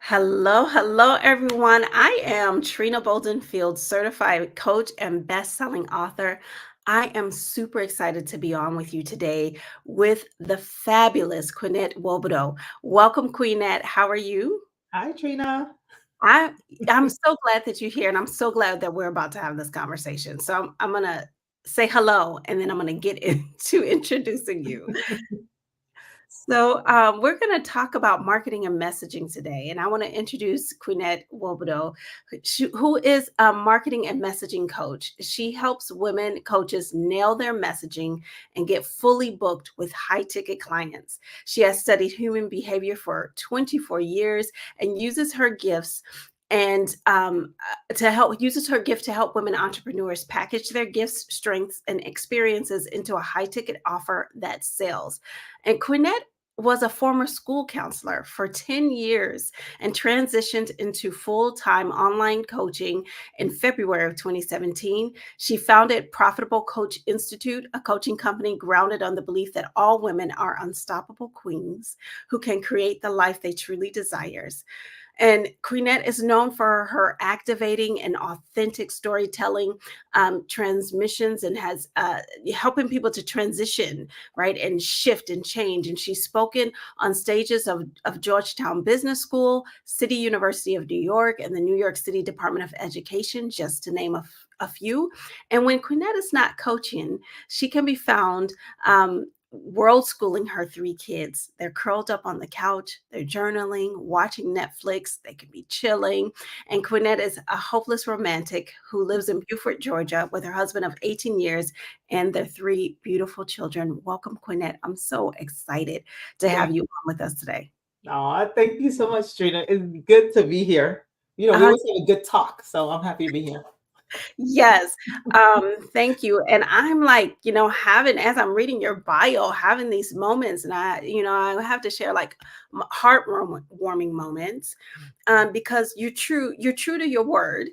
Hello, everyone. I am Trina Boldenfield, certified coach and best-selling author. I am super excited to be on with you today with the fabulous Queenette Nwobodo. Welcome, Queenette. How are you? Hi, Trina. I I'm so glad that you're here, and I'm so glad that we're about to have this conversation. So I'm gonna say hello, and then I'm gonna get into introducing you. So, we're going to talk about marketing and messaging today. And I want to introduce Queenette Nwobodo, who is a marketing and messaging coach. She helps women coaches nail their messaging and get fully booked with high ticket clients. She has studied human behavior for 24 years and uses her gifts to help uses her gift to help women entrepreneurs package their gifts, strengths, and experiences into a high ticket offer that sells. And Quinette was a former school counselor for 10 years and transitioned into full-time online coaching in February of 2017. She founded Profitable Coach Institute, a coaching company grounded on the belief that all women are unstoppable queens who can create the life they truly desire. And Queenette is known for her activating and authentic storytelling transmissions and has helping people to transition, right, and shift and change. And she's spoken on stages of Georgetown Business School, City University of New York, and the New York City Department of Education, just to name a few. And when Queenette is not coaching, she can be found world schooling her three kids. They're curled up on the couch, they're journaling, watching Netflix, they could be chilling. And Quinette is a hopeless romantic who lives in Beaufort, Georgia, with her husband of 18 years and their three beautiful children. Welcome, Quinette. I'm so excited to have Thank you on with us today. thank you so much, Trina. It's good to be here. We Uh, always have a good talk, so I'm happy to be here. Yes. Thank you. And I'm like, having, as I'm reading your bio, having these moments, and I have to share like heartwarming moments, because you're true to your word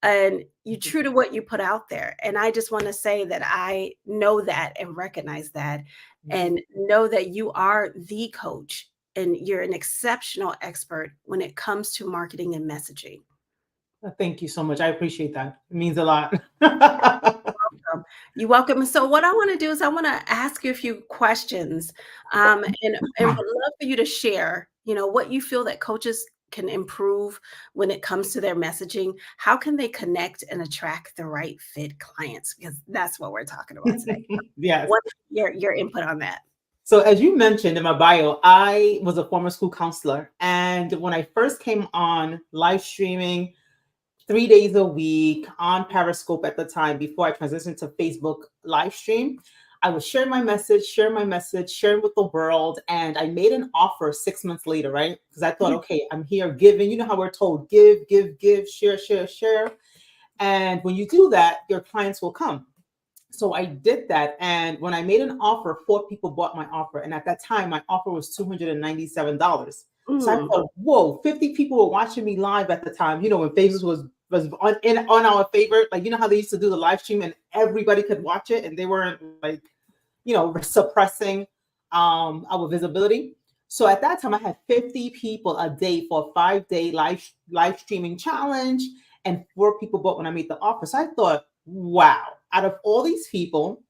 and you're true to what you put out there. And I just want to say that I know that and recognize that Mhm. and know that you are the coach and you're an exceptional expert when it comes to marketing and messaging. Thank you so much. I appreciate that. It means a lot. You're welcome. So what I want to do is I want to ask you a few questions, and would love for you to share, what you feel that coaches can improve when it comes to their messaging. How can they connect and attract the right fit clients? Because that's what we're talking about today. Yes. What your input on that? So, as you mentioned in my bio, I was a former school counselor. And when I first came on live streaming 3 days a week on Periscope at the time before I transitioned to Facebook live stream, I was sharing my message, sharing with the world. And I made an offer 6 months later, right? Because I thought, okay, I'm here giving. You know how we're told give, share, share, share. And when you do that, your clients will come. So I did that. And when I made an offer, four people bought my offer. And at that time, my offer was $297. So I Mm, thought, whoa, 50 people were watching me live at the time. When Facebook was on our favorite, like how they used to do the live stream and everybody could watch it and they weren't like, suppressing our visibility. So at that time I had 50 people a day for a 5 day live streaming challenge, and four people bought when I made the offer. So I thought, wow, out of all these people,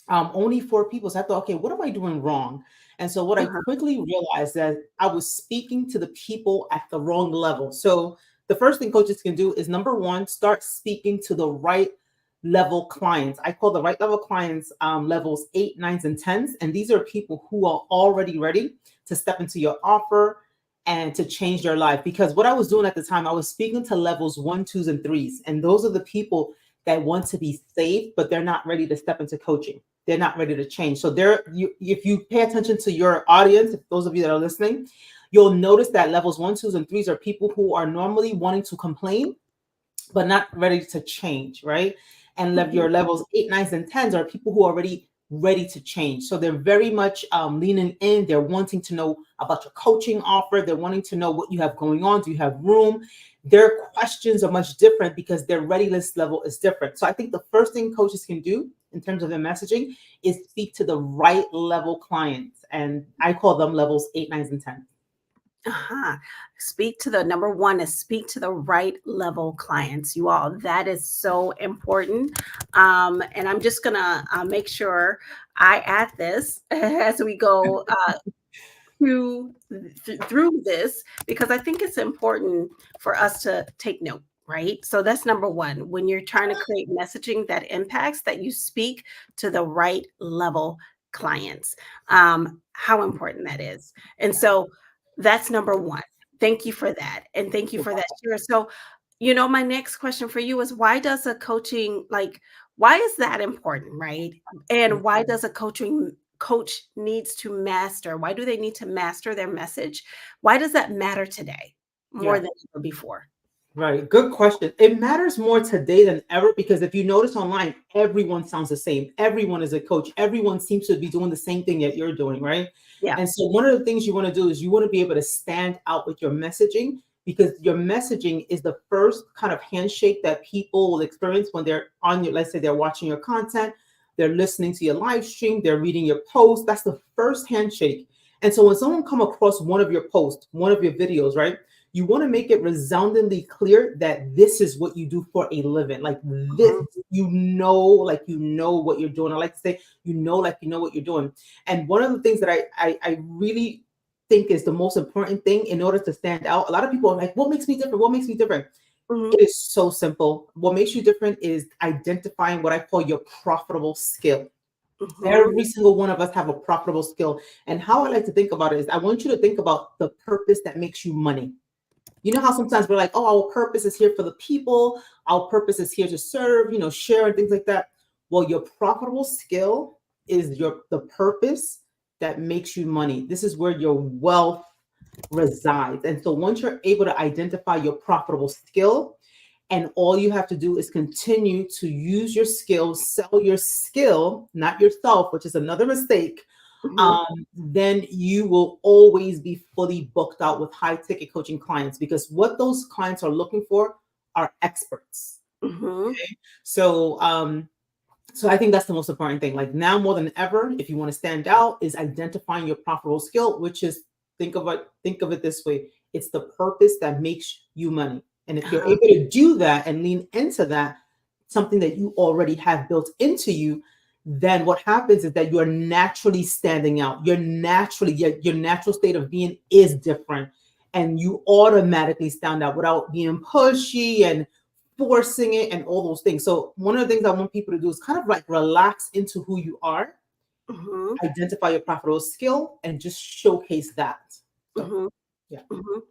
only four people. So I thought, okay, what am I doing wrong? And so what I uh-huh, quickly realized that I was speaking to the people at the wrong level. So the first thing coaches can do is number one, start speaking to the right level clients. I call the right level clients levels eight, nines, and tens. And these are people who are already ready to step into your offer and to change their life. Because what I was doing at the time, I was speaking to levels one, twos, and threes. And those are the people that want to be safe, but they're not ready to step into coaching. They're not ready to change. So if you pay attention to your audience, if those of you that are listening, you'll notice that levels one, twos, and threes are people who are normally wanting to complain, but not ready to change, right? And mhm. your levels eight, nines, and tens are people who are already ready to change. So they're very much leaning in. They're wanting to know about your coaching offer. They're wanting to know what you have going on. Do you have room? Their questions are much different because their readiness level is different. So I think the first thing coaches can do in terms of their messaging is speak to the right level clients. And I call them levels eight, nines, and 10. Uh-huh. Speak to the number one is speak to the right level clients, you all. That is so important. And I'm just gonna make sure I add this as we go through through this, because I think it's important for us to take note, right? So that's number one. When you're trying to create messaging that impacts, that you speak to the right level clients. How important that is. And so that's number one. Thank you for that. And thank you for that share. So, my next question for you is, why does a coaching, like, why is that important, right? And why does a coaching coach needs to master? Why do they need to master their message? Why does that matter today more Yeah. than ever before? Right. Good question. It matters more today than ever because if you notice online, everyone sounds the same. Everyone is a coach. Everyone seems to be doing the same thing that you're doing, right? Yeah. And so one of the things you want to do is you want to be able to stand out with your messaging because your messaging is the first kind of handshake that people will experience when they're on your, let's say they're watching your content, they're listening to your live stream, they're reading your post. That's the first handshake. And so when someone come across one of your posts, one of your videos, right? You want to make it resoundingly clear that this is what you do for a living. Like this, Mhm, like what you're doing. I like to say, like you know what you're doing. And one of the things that I really think is the most important thing in order to stand out. A lot of people are like, what makes me different? What makes me different? mhm, It is so simple. What makes you different is identifying what I call your profitable skill. mhm, Every single one of us have a profitable skill. And how I like to think about it is I want you to think about the purpose that makes you money. You know how sometimes we're like, oh, our purpose is here for the people, our purpose is here to serve, share and things like that. Well, your profitable skill is the purpose that makes you money. This is where your wealth resides. And so once you're able to identify your profitable skill, and all you have to do is continue to use your skills, sell your skill, not yourself, which is another mistake, mhm, then you will always be fully booked out with high ticket coaching clients because what those clients are looking for are experts. mhm, So, so I think that's the most important thing. Like now more than ever, if you want to stand out, is identifying your profitable skill, which is think of it this way: it's the purpose that makes you money. And if you're uh-huh, able to do that and lean into that, something that you already have built into you, then what happens is that you're naturally standing out. Your natural state of being is different, and you automatically stand out without being pushy and forcing it and all those things. So one of the things I want people to do is kind of like relax into who you are, mhm, identify your profitable skill, and just showcase that. So mhm. yeah. Mhm.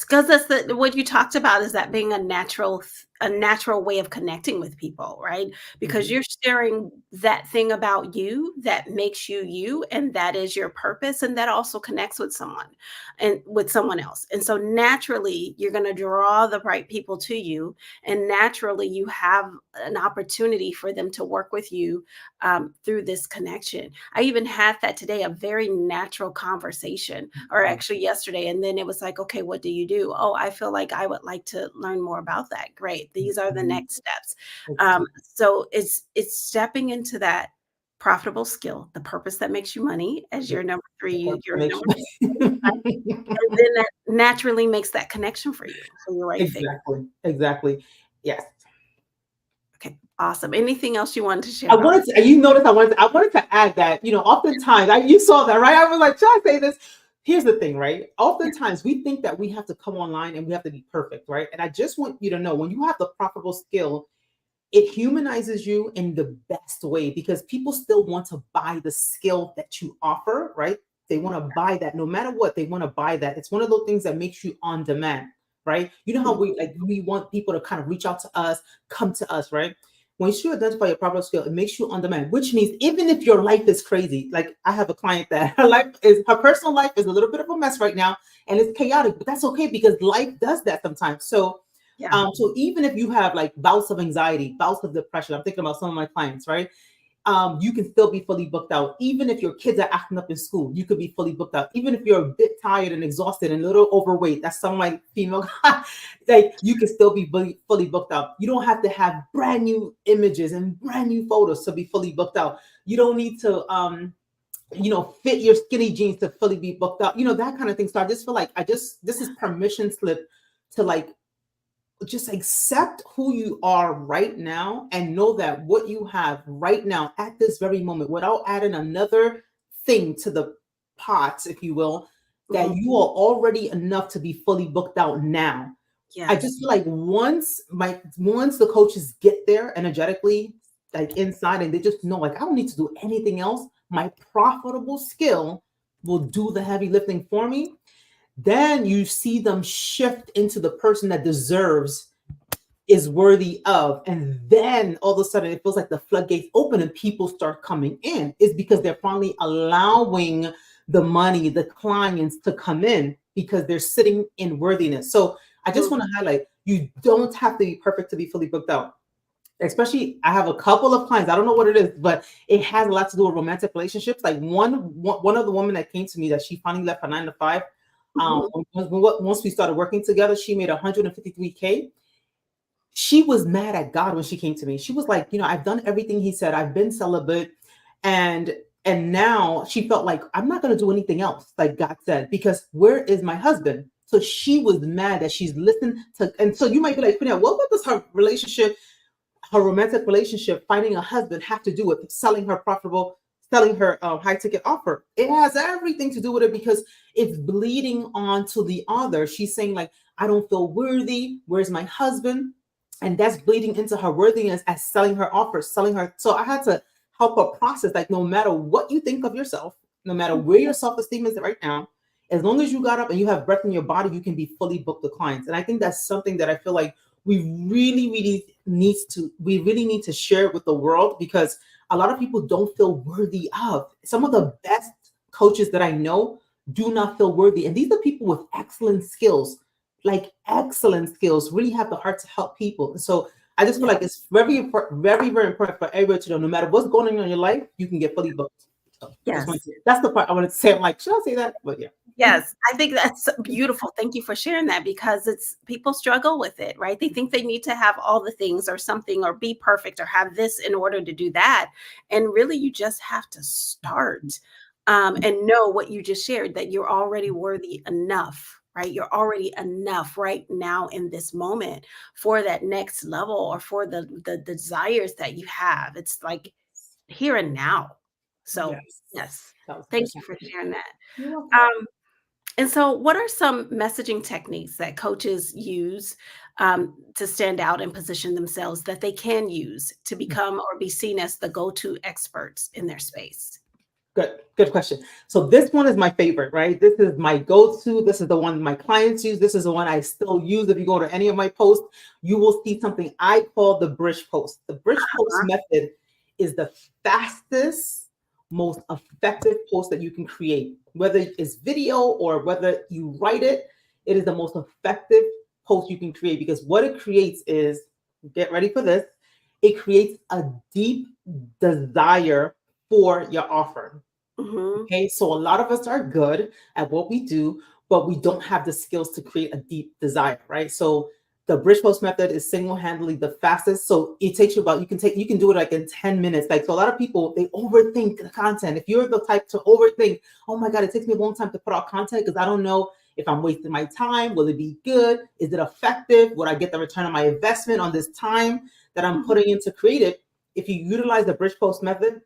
Because that's what you talked about, is that being a natural way of connecting with people, right? Because Mhm. you're sharing that thing about you that makes you you, and that is your purpose, and that also connects with someone and with someone else. And so naturally, you're going to draw the right people to you, and naturally, you have an opportunity for them to work with you through this connection. I even had that today, a very natural conversation, or Mhm. actually yesterday. And then it was like, okay, what do you do? Oh, I feel like I would like to learn more about that. Great. These are the Mhm. next steps. Exactly. So it's stepping into that profitable skill, the purpose that makes you money as Yeah. your number The three, purpose your that makes number two, and you then that naturally makes that connection for you for your right fit. exactly. Exactly. Yes. Okay, awesome. Anything else you wanted to share I about? wanted to, you notice I wanted to add that, oftentimes you saw that, right? I was like, should I say this? Here's the thing, right? Oftentimes we think that we have to come online and we have to be perfect, right? And I just want you to know when you have the profitable skill, it humanizes you in the best way because people still want to buy the skill that you offer, right? They want to buy that no matter what, they want to buy that. It's one of those things that makes you on demand, right? You know how Mhm, we want people to kind of reach out to us, come to us, right? Once you identify your proper skill, it makes you on demand, which means even if your life is crazy, like I have a client that her personal life is a little bit of a mess right now and it's chaotic, but that's okay because life does that sometimes. yeah. So even if you have like bouts of anxiety, bouts of depression, I'm thinking about some of my clients, right? You can still be fully booked out. Even if your kids are acting up in school, you could be fully booked out. Even if you're a bit tired and exhausted and a little overweight, that's some of my female, like you can still be fully booked out. You don't have to have brand new images and brand new photos to be fully booked out. You don't need to fit your skinny jeans to fully be booked out, that kind of thing. So I just feel like this is permission slip to like just accept who you are right now and know that what you have right now at this very moment, without adding another thing to the pot, if you will, that Mhm. you are already enough to be fully booked out now. I Yes. just feel like once the coaches get there energetically, like inside, and they just know, like, I don't need to do anything else. My profitable skill will do the heavy lifting for me. Then you see them shift into the person that deserves, is worthy of. And then all of a sudden it feels like the floodgates open and people start coming in. Is because they're finally allowing the money, the clients to come in because they're sitting in worthiness. So I just Mhm. want to highlight, you don't have to be perfect to be fully booked out. Especially, I have a couple of clients. I don't know what it is, but it has a lot to do with romantic relationships. Like one of the women that came to me, that she finally left her 9 to 5. Mhm. Once we started working together, she made 153K. She was mad at God when she came to me. She was like, I've done everything he said. I've been celibate, and now she felt like, I'm not going to do anything else, like God said, because where is my husband? So she was mad that she's listened to. And so you might be like, what does her relationship, her romantic relationship, finding a husband, have to do with selling her high ticket offer? It has everything to do with it, because it's bleeding on to the other. She's saying like, I don't feel worthy. Where's my husband? And that's bleeding into her worthiness as selling her offer, selling her. So I had to help her process, like, no matter what you think of yourself, no matter where your self-esteem is right now, as long as you got up and you have breath in your body, you can be fully booked with clients. And I think that's something that I feel like we really need to share with the world, because a lot of people don't feel worthy of. Some of the best coaches that I know do not feel worthy. And these are people with excellent skills, like excellent skills, really have the heart to help people. And so I just feel Yeah. like it's very important, very, very important for everyone to know, no matter what's going on in your life, you can get fully booked. So Yes. that's the part I wanted to say. I'm like, should I say that? But yeah. Yes, I think that's beautiful. Thank you for sharing that, because it's people struggle with it, right? They think they need to have all the things or something, or be perfect or have this in order to do that. And really, you just have to start, and know what you just shared, that you're already worthy enough, right? You're already enough right now in this moment for that next level, or for the desires that you have. It's like here and now. So, Yes. yes, thank you 1,000%. for sharing that. You're welcome. Um, and so, what are some messaging techniques that coaches use, to stand out and position themselves, that they can use to become or be seen as the go to experts in their space? Good question. So this one is my favorite, right? This is my go-to. This is the one my clients use. This is the one I still use. If you go to any of my posts, you will see something I call the bridge post. The bridge post Uh-huh. method is the fastest, most effective post that you can create. Whether it's video or whether you write it, it is the most effective post you can create, because what it creates is, get ready for this, it creates a deep desire for your offer. Mhm. Okay, so a lot of us are good at what we do, but we don't have the skills to create a deep desire, right? So the bridge post method is single-handedly the fastest. So it takes you about, you can do it like in 10 minutes. Like, so a lot of people, they overthink the content. If you're the type to overthink, oh my God, it takes me a long time to put out content because I don't know if I'm wasting my time. Will it be good? Is it effective? Would I get the return on my investment on this time that I'm Mhm. putting into create it? If you utilize the bridge post method,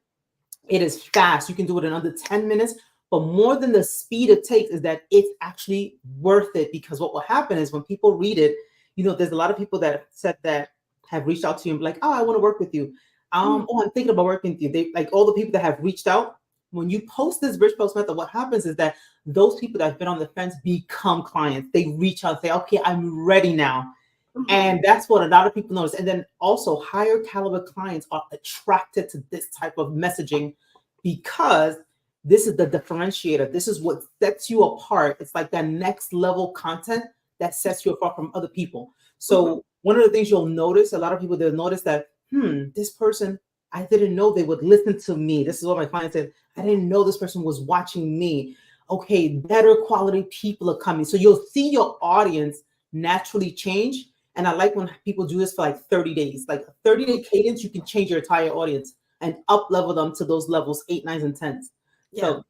it is fast. You can do it in under 10 minutes. But more than the speed it takes is that it's actually worth it. Because what will happen is when people read it, there's a lot of people that said that have reached out to you and be like, oh, I want to work with you. Mhm. Oh, I'm thinking about working with you. They, like, all the people that have reached out, when you post this bridge post method, what happens is that those people that have been on the fence become clients. They reach out and say, okay, I'm ready now. Mhm. And that's what a lot of people notice. And then also, higher caliber clients are attracted to this type of messaging, because this is the differentiator. This is what sets you apart. It's like that next level content that sets you apart from other people. Mhm. So one of the things you'll notice, a lot of people, they'll notice that, this person, I didn't know they would listen to me. This is what my client said. I didn't know this person was watching me. Okay, better quality people are coming. So you'll see your audience naturally change. And I like when people do this for like 30 days, like a 30-day cadence, you can change your entire audience and up level them to those levels, 8, 9s, and 10s. Yeah. So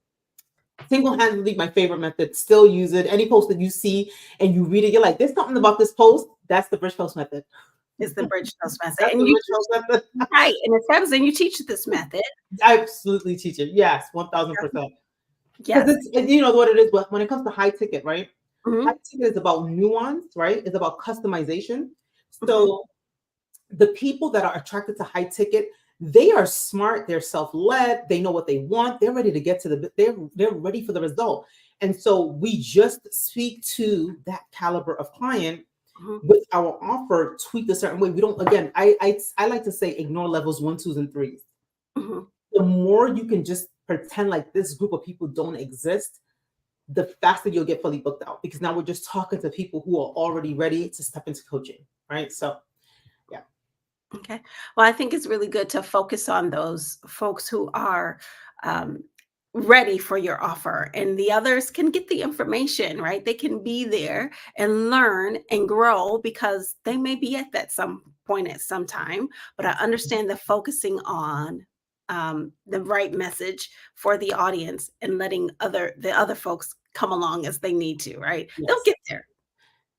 single-handedly my favorite method. Still use it. Any post that you see and you read it, you're like, there's something about this post. That's the bridge post method. It's the bridge toast method. That's And the you bridge teach, post method. right. And it says, and you teach this method. I absolutely teach it. Yes, 1000%. Because Yes. you know what it is, but when it comes to high ticket, right? High Mhm, ticket is about nuance, right? It's about customization. mhm, So the people that are attracted to high ticket, they are smart, they're self-led, they know what they want, they're ready to get to they're ready for the result. And so we just speak to that caliber of client mhm, with our offer tweaked a certain way. We don't, again, I like to say ignore levels one, twos, and threes. mhm. The more you can just pretend like this group of people don't exist, the faster you'll get fully booked out, because now we're just talking to people who are already ready to step into coaching, right? So yeah. Okay. Well, I think it's really good to focus on those folks who are um, ready for your offer, and the others can get the information, right? They can be there and learn and grow because they may be at that some point at some time. But I understand the focusing on the right message for the audience and letting the other folks come along as they need to, right? They'll Yes. get there.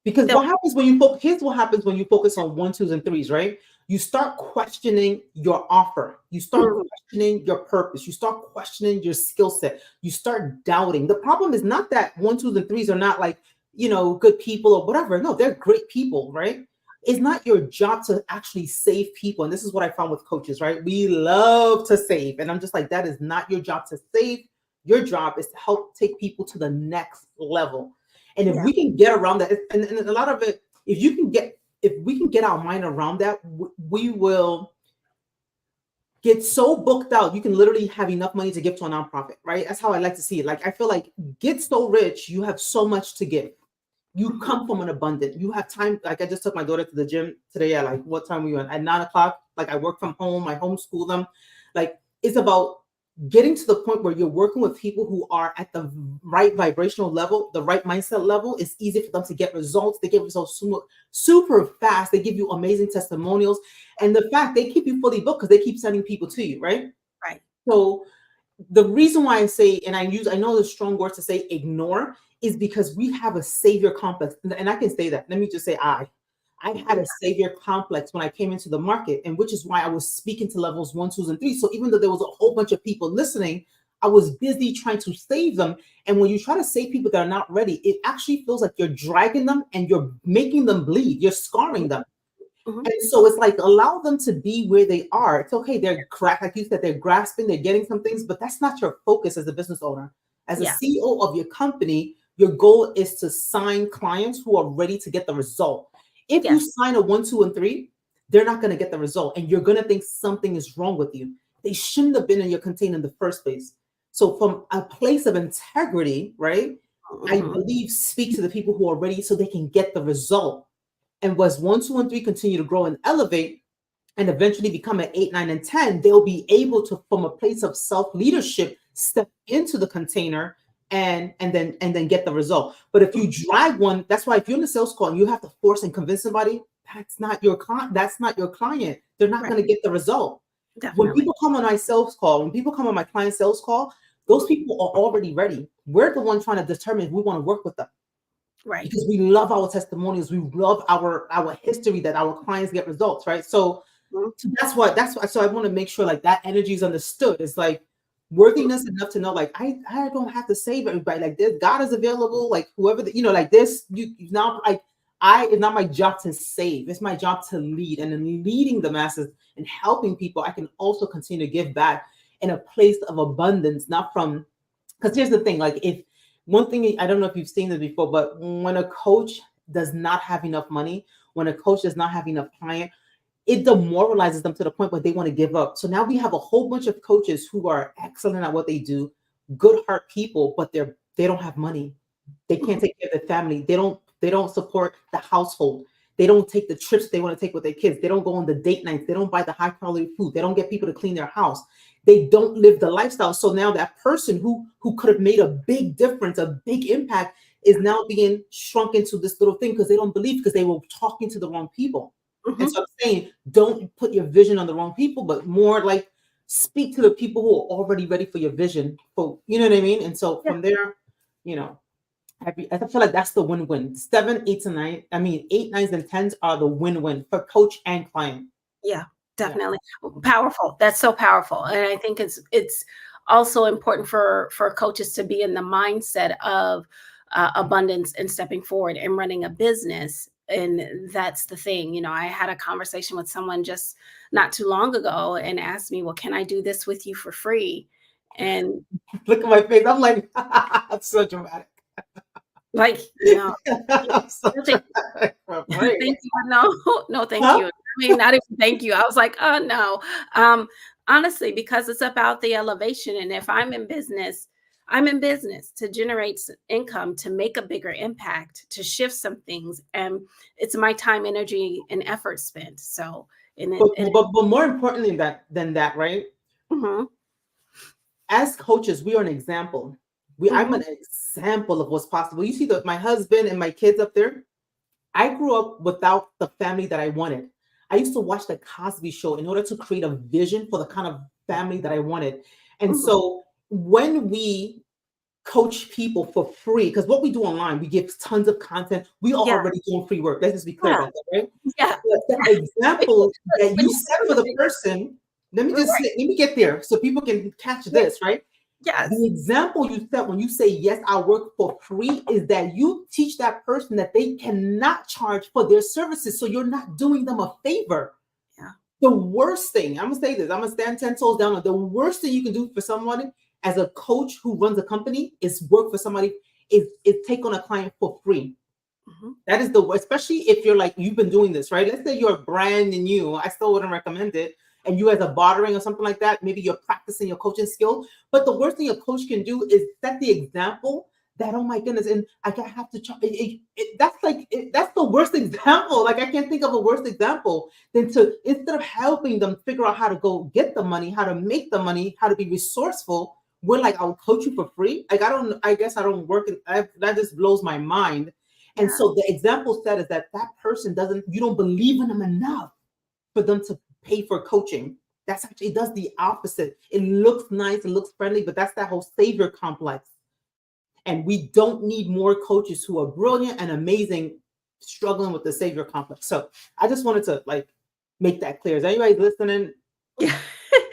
Because They'll what happens when you focus, here's what happens when you focus on one, twos, and threes, right? You start questioning your offer. You start Mhm. questioning your purpose. You start questioning your skill set. You start doubting. The problem is not that one, twos, and threes are not like, good people or whatever. No, they're great people, right? It's not your job to actually save people. And this is what I found with coaches, right? We love to save. And I'm just like, that is not your job to save. Your job is to help take people to the next level. And if Yeah. we can get around that, and a lot of it, if we can get our mind around that, we will get so booked out. You can literally have enough money to give to a nonprofit, right? That's how I like to see it. Like, I feel like get so rich, you have so much to give. You Mhm. come from an abundant. You have time. Like, I just took my daughter to the gym today at, like, what time were you on? At 9 o'clock. Like, I work from home. I homeschool them. Like, it's about getting to the point where you're working with people who are at the right vibrational level, the right mindset level. It's easy for them to get results. They get results super fast. They give you amazing testimonials. And the fact they keep you fully booked because they keep sending people to you, right? Right. So the reason why I say, and I know the strong word to say ignore, is because we have a savior complex. And I can say that. Let me just say I had a savior complex when I came into the market, and which is why I was speaking to levels one, twos, and threes. So even though there was a whole bunch of people listening, I was busy trying to save them. And when you try to save people that are not ready, it actually feels like you're dragging them and you're making them bleed. You're scarring them. Mhm. And so it's like, allow them to be where they are. It's okay. They're crack, like you said, they're grasping, they're getting some things, but that's not your focus as a business owner. As a Yeah. CEO of your company, your goal is to sign clients who are ready to get the result. If you Yes. sign a one, two, and three, they're not going to get the result. And you're going to think something is wrong with you. They shouldn't have been in your container in the first place. So from a place of integrity, right? I Mhm. believe speak to the people who are ready so they can get the result. And was one, two, and three continue to grow and elevate and eventually become an eight, nine, and 10, they'll be able to, from a place of self-leadership, step into the container and then get the result. But if you drag one, that's why if you're in a sales call and you have to force and convince somebody, that's not your client, that's not your client. They're not Right. going to get the result. When Definitely. people come on my sales call, when people come on my client sales call, those Mhm. people are already ready. We're the one trying to determine if we want to work with them, Right. because we love our testimonials, we love our history that our clients get results, right? So Mhm. that's why so I want to make sure like that energy is understood. It's like worthiness enough to know, like, I don't have to save everybody. Like, this God is available, like whoever like this, you now, like, it's not my job to save, it's my job to lead. And in leading the masses and helping people, I can also continue to give back in a place of abundance, not from, because here's the thing, like, if one thing, I don't know if you've seen this before, but when a coach does not have enough money, when a coach does not have enough client, it demoralizes them to the point where they want to give up. So now we have a whole bunch of coaches who are excellent at what they do, good heart people, but they don't have money. They can't Mhm. take care of their family. They don't support the household. They don't take the trips they want to take with their kids. They don't go on the date nights. They don't buy the high quality food. They don't get people to clean their house. They don't live the lifestyle. So now that person who could have made a big difference, a big impact, is now being shrunk into this little thing because they don't believe, because they were talking to the wrong people. And Mhm. so I'm saying, don't put your vision on the wrong people, but more like speak to the people who are already ready for your vision. For you know what I mean? And so Yeah. from there, you know, I feel like that's the win-win. Seven, eight to nine. I mean, eight, nines, and tens are the win-win for coach and client. Yeah, Yeah. definitely. Powerful. That's so powerful. And I think it's also important for coaches to be in the mindset of abundance and stepping forward and running a business. And that's the thing. I had a conversation with someone just not too long ago and asked me, "Well, can I do this with you for free?" And Look at my face. I'm like, that's so dramatic. like, I'm so no, dramatic for free. thank you, but no, no, thank Huh? you. I mean, not even thank you. I was like, "Oh, no." Honestly, because it's about the elevation, and if I'm in business to generate income, to make a bigger impact, to shift some things, and it's my time, energy, and effort spent. So, and it, and But more importantly than that, right? mhm, As coaches, we are an example. I'm mhm, an example of what's possible. You see that my husband and my kids up there. I grew up without the family that I wanted. I used to watch the Cosby Show in order to create a vision for the kind of family that I wanted. And mhm, so when we coach people for free, because what we do online, we give tons of content. We are yeah, already doing free work. Let's just be clear yeah, about that, right? yeah. But the example that When you you set for the person, right, let me get there so people can catch yeah, this, right? yes, The example you set when you say, yes, I work for free, is that you teach that person that they cannot charge for their services. So you're not doing them a favor. yeah, The worst thing, I'm going to say this, I'm going to stand 10 toes down. The worst thing you can do for someone as a coach who runs a company is work for somebody, is take on a client for free. mhm, That is the worst, especially if you're like, you've been doing this, right? Let's say you're brand new. I still wouldn't recommend it. And you as a bartering or something like that, maybe you're practicing your coaching skill. But the worst thing a coach can do is set the example that, oh my goodness, and I have to try. That's the worst example. Like, I can't think of a worse example than to, instead of helping them figure out how to go get the money, how to make the money, how to be resourceful, we're like, I'll coach you for free. Like, I guess I don't work. That just blows my mind. And yeah, so the example set is that person you don't believe in them enough for them to pay for coaching. That's actually, it does the opposite. It looks nice, it looks friendly, but that's that whole savior complex. And we don't need more coaches who are brilliant and amazing struggling with the savior complex. So I just wanted to like make that clear. Is anybody listening? yeah.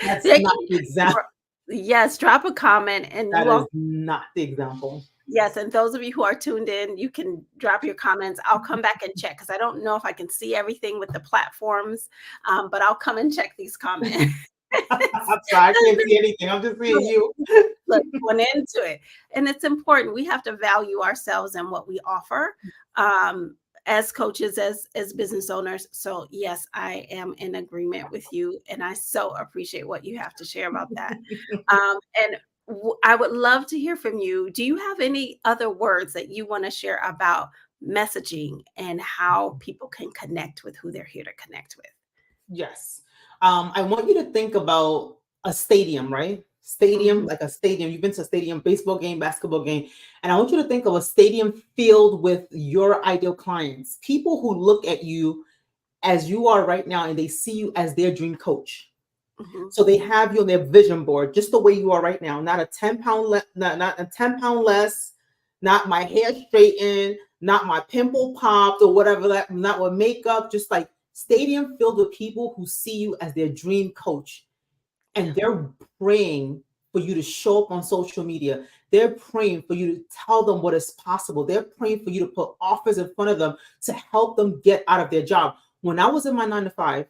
That's Thank not you. the example. Yes, drop a comment, and That you all. is not the example. Yes, and those of you who are tuned in, you can drop your comments. I'll come back and check because I don't know if I can see everything with the platforms, but I'll come and check these comments. I'm sorry, I can't see anything. I'm just seeing you. Look, going into it, and it's important. We have to value ourselves and what we offer, um, as coaches, as business owners. So yes, I am in agreement with you, and I so appreciate what you have to share about that. And I would love to hear from you. Do you have any other words that you want to share about messaging and how people can connect with who they're here to connect with? Yes. I want you to think about a stadium, right? Stadium, Mhm. like a stadium. You've been to a stadium, baseball game, basketball game. And I want you to think of a stadium filled with your ideal clients, people who look at you as you are right now and they see you as their dream coach. Mhm. So they have you on their vision board, just the way you are right now, not a 10 pound, not a 10 pound less, not my hair straightened, not my pimple popped or whatever, that not with makeup, just like stadium filled with people who see you as their dream coach. Yeah. And they're praying for you to show up on social media. They're praying for you to tell them what is possible. They're praying for you to put offers in front of them to help them get out of their job. When I was in my 9 to 5,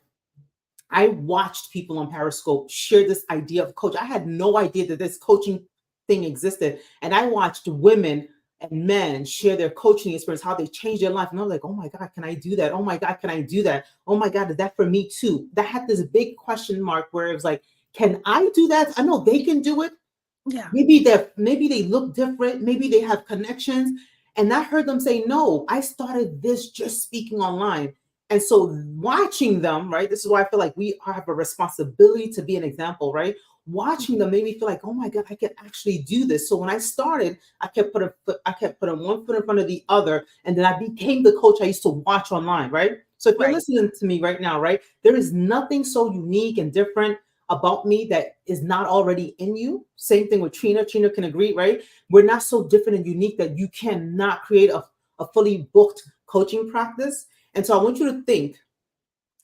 I watched people on Periscope share this idea of coach. I had no idea that this coaching thing existed. And I watched women and men share their coaching experience, how they changed their life. And I'm like, oh my God, can I do that? Oh my God, can I do that? Oh my God, is that for me too? That had this big question mark where it was like, can I do that? I know they can do it. Yeah. Maybe they look different, maybe they have connections. And I heard them say, no, I started this just speaking online. And so watching them, right? This is why I feel like we have a responsibility to be an example, right? Watching them made me feel like, oh my God, I can actually do this. So when I started, I kept putting one foot in front of the other, and then I became the coach I used to watch online, right? So if you're Right. listening to me right now, right, there is nothing so unique and different about me that is not already in you. Same thing with Trina. Trina can agree, right? We're not so different and unique that you cannot create a fully booked coaching practice. And so I want you to think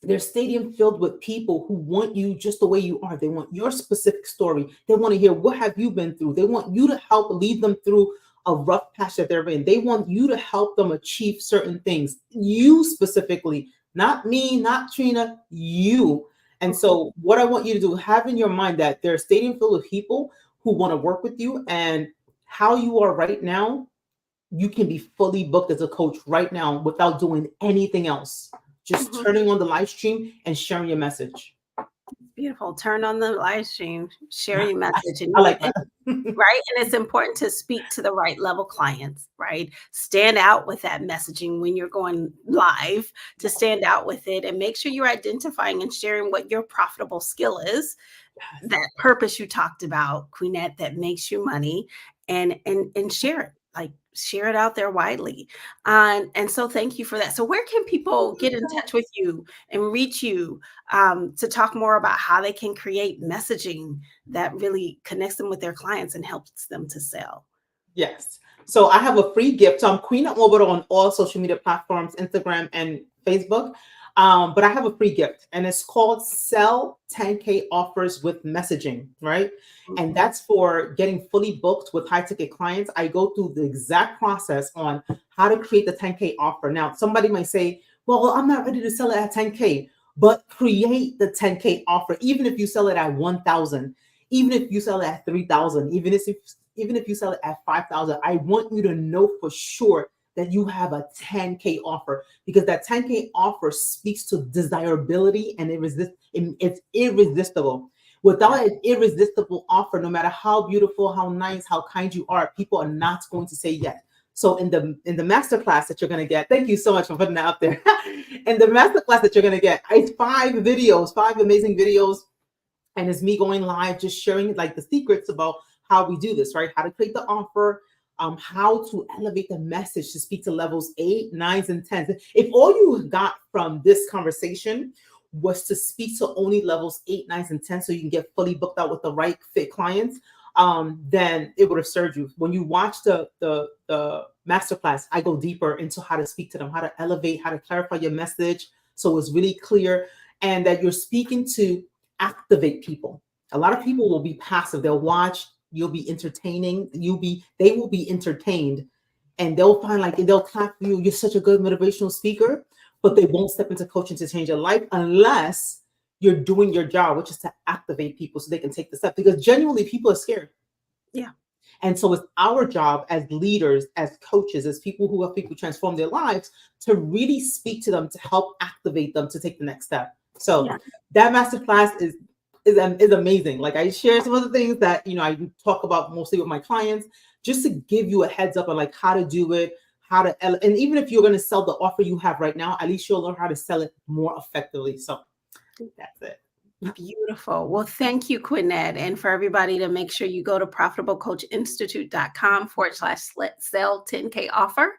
there's stadium filled with people who want you just the way you are. They want your specific story. They want to hear what have you been through. They want you to help lead them through a rough patch that they're in. They want you to help them achieve certain things. You specifically, not me, not Trina, you. And Mhm. so what I want you to do, have in your mind that there's a stadium filled with people who want to work with you, and how you are right now, you can be fully booked as a coach right now without doing anything else. Just Mhm. turning on the live stream and sharing your message. Beautiful. Turn on the live stream, share Yeah, your message, I like and that. right? And it's important to speak to the right level clients, right? Stand out with that messaging when you're going live, to stand out with it and make sure you're identifying and sharing what your profitable skill is, that purpose you talked about, Queenette, that makes you money, and share it. Like, share it out there widely. And so thank you for that. So where can people get in touch with you and reach you, to talk more about how they can create messaging that really connects them with their clients and helps them to sell? Yes. So I have a free gift. So I'm Queenette Nwobodo on all social media platforms, Instagram and Facebook. But I have a free gift, and it's called Sell 10K Offers with Messaging, right? And Mhm. that's for getting fully booked with high ticket clients. I go through the exact process on how to create the 10K offer. Now, somebody might say, well, I'm not ready to sell it at 10K, but create the 10K offer, even if you sell it at 1,000, even if you sell it at 3,000, even if you sell it at 5,000, I want you to know for sure that you have a 10K offer, because that 10K offer speaks to desirability, and it's irresistible. Yeah. Without an irresistible offer, no matter how beautiful, how nice, how kind you are, people are not going to say yes. So in the masterclass that you're going to get, thank you so much for putting that up there. In the masterclass that you're going to get, it's 5 videos, 5 amazing videos, and it's me going live, just sharing like the secrets about how we do this, right? How to create the offer, how to elevate the message to speak to levels 8, 9s, and 10s. If all you got from this conversation was to speak to only levels 8, 9s, and 10s, so you can get fully booked out with the right fit clients, then it would have served you. When you watch the masterclass, I go deeper into how to speak to them, how to elevate, how to clarify your message so it's really clear, and that you're speaking to activate people. A lot of people will be passive. They'll watch, you'll be entertaining, they will be entertained, and they'll find like they'll clap for you. You're such a good motivational speaker, but they won't step into coaching to change your life unless you're doing your job, which is to activate people so they can take the step, because genuinely people are scared. Yeah. And so it's our job as leaders, as coaches, as people who help people transform their lives, to really speak to them, to help activate them to take the next step. So Yeah. that masterclass is amazing. Like, I share some of the things that I talk about mostly with my clients, just to give you a heads up on like how to do it, and even if you're going to sell the offer you have right now, at least you'll learn how to sell it more effectively. So that's it. Beautiful. Well, thank you, Quinette. And for everybody, to make sure you go to profitablecoachinstitute.com/sell 10K offer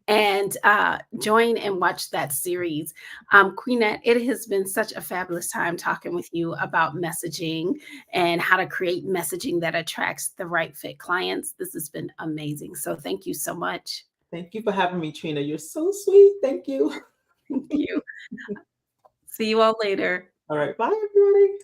and join and watch that series. Queenette, it has been such a fabulous time talking with you about messaging and how to create messaging that attracts the right fit clients. This has been amazing. So thank you so much. Thank you for having me, Trina. You're so sweet. Thank you. Thank you. See you all later. All right. Bye, everybody.